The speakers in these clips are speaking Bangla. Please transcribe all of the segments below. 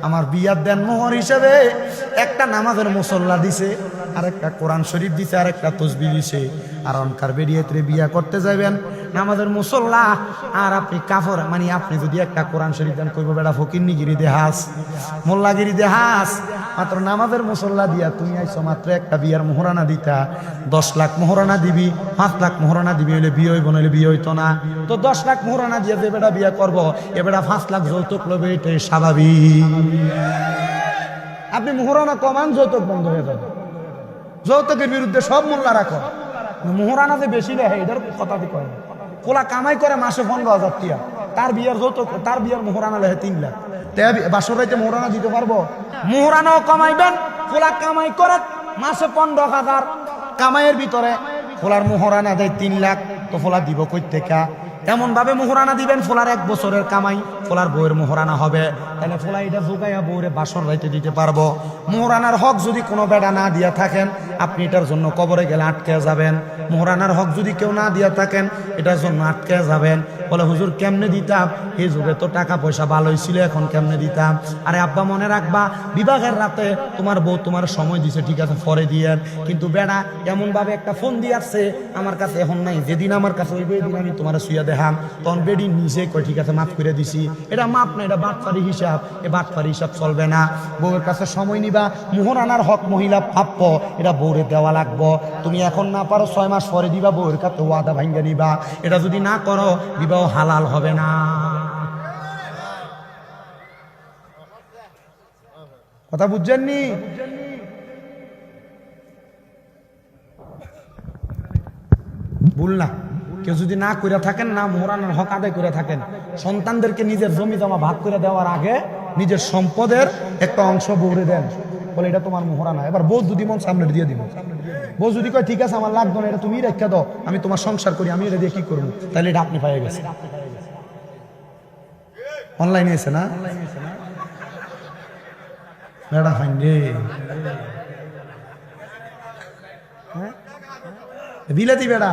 আমার বিয়ার দেন মোহর হিসেবে একটা নামাজের মুসল্লা দিছে, আর একটা কোরআন শরীফ দিছে, আর একটা তসবিহ দিছে। আর অনকার বেরিয়েতে বিয়া করতে যাবেন নামাজের মুসল্লা, আর আপনি কাফর মানে আপনি যদি একটা কোরআন শরীফ দেন কইব বেটা ফকিরনিগিরি দেহাস, মোল্লাগিরি দেহাস। মাত্র নামাজের মুসল্লা দিয়া তুমি আইছো মাত্র একটা বিয়ার মোহরানা দিতা। 10 লাখ মোহরানা দিবি, 5 লাখ মোহরানা দিবি, হইলে বিয়ে হইব, নইলে বিয়ে হইতো না। তো 10 লাখ মোহরানা দিয়ে যে বেটা বিয়া করবো, এ বেটা 5 লাখ যৌতুক লবে, এটাই স্বাভাবিক। আপনি মোহরানা কমান, যৌতুক বন্ধ হয়ে যাবে। যৌতুকের বিরুদ্ধে সব মোল্লা রাখো, মোহরানা যে বেশি নেয় এটার কথা কয় না। কোলা কামাই করে মাসে 15,000 টিয়া, তার বিয়ার যৌতুক, তার বিয়ার মোহরানা লেহে 3 লাখ। বাসর রাইতে মোহরানা দিতে পারবো? মোহরানাও কমাইবেন, কোলা কামাই করে মাসে 15,000, কামাইয়ের ভিতরে ফোলার মোহরানা দেয় 3 লাখ। তো ফোলা দিব কই থেকে? এমন ভাবে মোহরানা দিবেন ফোলার 1 বছরের কামাই ফোলার বউয়ের মোহরানা হবে। তাহলে ফোলা এটা জোগাইয়া বউরে বাসর রাইতে দিতে পারবো। মোহরানার হক যদি কোনো বেটা না দিয়া থাকেন, আপনি এটার জন্য কবরে গেলে আটকে যাবেন। মোহরানার হক যদি কেউ না দিয়া থাকেন, এটার জন্য আটকে যাবেন। বলে হুজুর কেমনে দিতাম? এই যুগে তো টাকা পয়সা ভালোই ছিল, এখন কেমনে দিতাম? আরে আব্বা মনে রাখবা, বিবাহের রাতে তোমার বউ তোমার সময় দিছে, ঠিক আছে পরে দিয়েন, কিন্তু বেড়া এমন ভাবে একটা ফোন দিয়ে আসছে আমার কাছে এখন নাই, যেদিন আমার কাছে ওই দিন আমি তোমার শুয়ে দেখাম, তখন বেডি নিজে কয় ঠিক আছে মাফ করে দিছি। এটা মাপ না, এটা বাটফারি হিসাব। এই বাটফারি হিসাব চলবে না। বউয়ের কাছে সময় নিবা, মোহরানার হক মহিলা প্রাপ্য, এটা বউরে দেওয়া লাগবো। তুমি এখন না পারো 6 মাস পরে দিবা, বউয়ের কাছে ওয়াদা ভাঙ্গা নিবা। এটা যদি না করো বিবাহ হালাল হবে না। কথা বুঝছেননি? ভুল না। কেউ যদি না করে থাকেন, না মোহরানার হক আদায় করে থাকেন, সন্তানদেরকে নিজের জমি জমা ভাগ করে দেওয়ার আগে নিজের সম্পদের একটা অংশ বউরে দেন, বলে এটা তোমার মোহরানা। এবার বউ যদি মন সামনে দিয়ে দিব, বউ যদি কয় ঠিক আছে আমার লাগবে না, এটা তুমি রেখে দাও, আমি তোমার সংসার করি, আমি এটা দিয়ে কি করবো, তাহলে এটা আপনি পাইয়ে গেছে। অনলাইনে এসে না বেড়া ফাইন রে, বিলাতি বেড়া।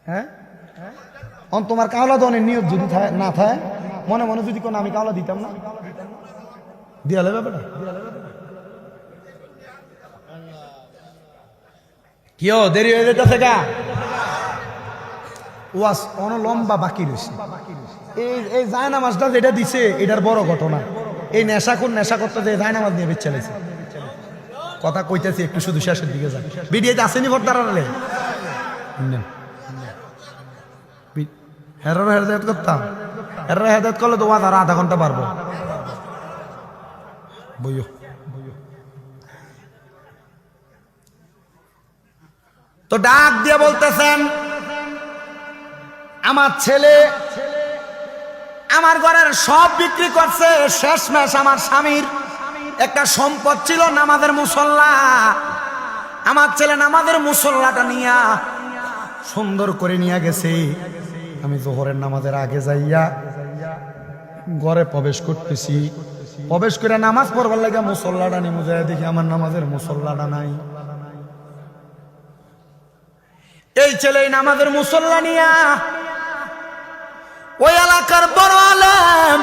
হ্যাঁ, তোমার কাওলা দনের নিয়ত যদি না থাকে, মনে মনে যদি কোনো আমি কাওলা দিতাম না, দিয়া লেবে বেটা। কিও দেরি হয়ে যেতেছে গা? ওয়াস অনেক লম্বা বাকি রয়েছে। এই জায়নামাজটা যেটা দিছে এটার বড় ঘটনা। এই নেশা করতে যে জায়নামাজ নিয়ে বেচালেছে, কথা কইতেছি একটু, শুধু শেষের দিকে যান। ভিডিওতে আসেনি ভোটারালে হেরার হেদায়ত করতাম, হেরার হেদায়ত করলে তো আর আধা ঘন্টা পারবো। বইও তো ডাক দিয়ে বলতেছেন, আমার ছেলে আমার ঘরের সব বিক্রি করছে, শেষমেশ আমার স্বামীর একটা সম্পদ ছিল নামাজের মুসল্লা। আমার ছেলে নামাজের মুসল্লাটা নিয়া সুন্দর করে নিয়ে গেছে। আমি জোহরের নামাজের আগে যাইয়া ঘরে প্রবেশ করতেছি, প্রবেশ করে নামাজ পড়বার লাগে মুসল্লাটা নিয়ে যায়, দেখি আমার নামাজের মুসল্লাটা নাই। এই ছেলে নামাজের মুসল্লা নিয়া ওই এলাকার বড় আলেম,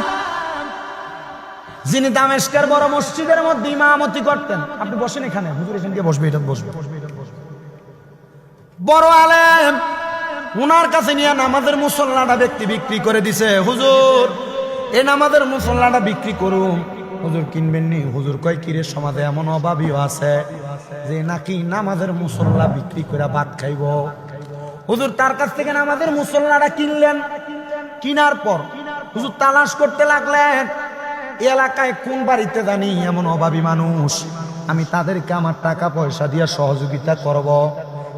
যিনি দামেস্কের বড় মসজিদের মধ্যে ইমামতি করতেন, আপনি বসেন এখানে, হুজুর এখানে গিয়ে বসবে, এটা বসবে, বড় আলেম, উনার কাছে নিয়ে নামাজের মুসল্লাটা ব্যক্তি বিক্রি করে দিছে। হুজুর এই নামাজের মুসল্লাটা বিক্রি করুন। হুজুর কিনবেন নি? হুজুর কয় কিরে, সমাজে এমন অভাবীও আছে যে নাকি নামাজের মুসল্লা বিক্রি করে ভাত খাইব। হুজুর তার কাছ থেকে নামাজের মুসল্লাটা কিনলেন। কিনার পর হুজুর তালাশ করতে লাগলেন এলাকায় কোন বাড়িতে জানি এমন অভাবী মানুষ, আমি তাদেরকে আমার টাকা পয়সা দিয়ে সহযোগিতা করব।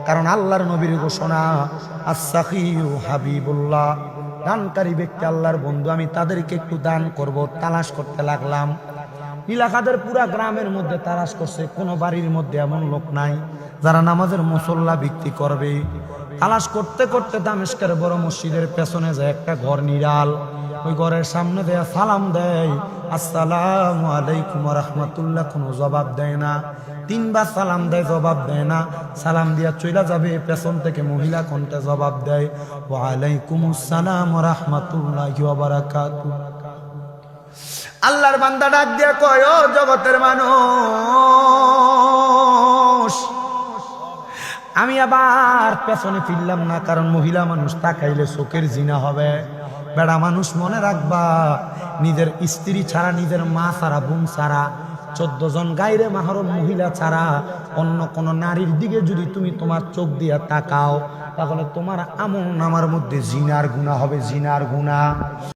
কারণ আল্লাহর নবীর ঘোষণা, আস-সাখিয়ু হাবিবুল্লাহ, দানকারী ব্যক্তি আল্লাহর বন্ধু, আমি তাদেরকে একটু দান করব। তালাশ করতে লাগলাম, নীলাখাদের পুরা গ্রামের মধ্যে তালাশ করছে, কোনো বাড়ির মধ্যে এমন লোক নাই যারা নামাজের মুসল্লা বিক্রি করবে। তালাশ করতে করতে দামেস্কের বড় মসজিদের পেছনে যায় একটা ঘর নিরাল, ওই ঘরের সামনে দেয়া সালাম দেয়, আসসালামু আলাইকুম ওয়া রাহমাতুল্লাহ, কোনো জবাব দেয় না। 3 বার সালাম দেয়, জবাব দেয় না। সালাম দিয়া চইলা যাবে, পেছন থেকে মহিলা কণ্ঠে জবাব দেয়, ওয়া আলাইকুমুস সালাম ওয়া রাহমাতুল্লাহি ওয়া বারাকাতুহু। আল্লাহর বান্দা ডাক দিয়া কয়, ও জগতের মানুষ, আমি আবার পেছনে ফিরলাম না, কারণ মহিলা মানুষ তাকাইলে চোখের জিনা হবে। বেড়া মানুষ মনে রাখবা, নিজের স্ত্রী ছাড়া, নিজের মা ছাড়া, বোন ছাড়া, 14 জন গায়রে মাহরম মহিলা ছাড়া অন্য কোন নারীর দিকে যদি তুমি তোমার চোখ দিয়া তাকাও, তাহলে তোমার আমল নামার মধ্যে জিনার গুনাহ হবে, জিনার গুনাহ।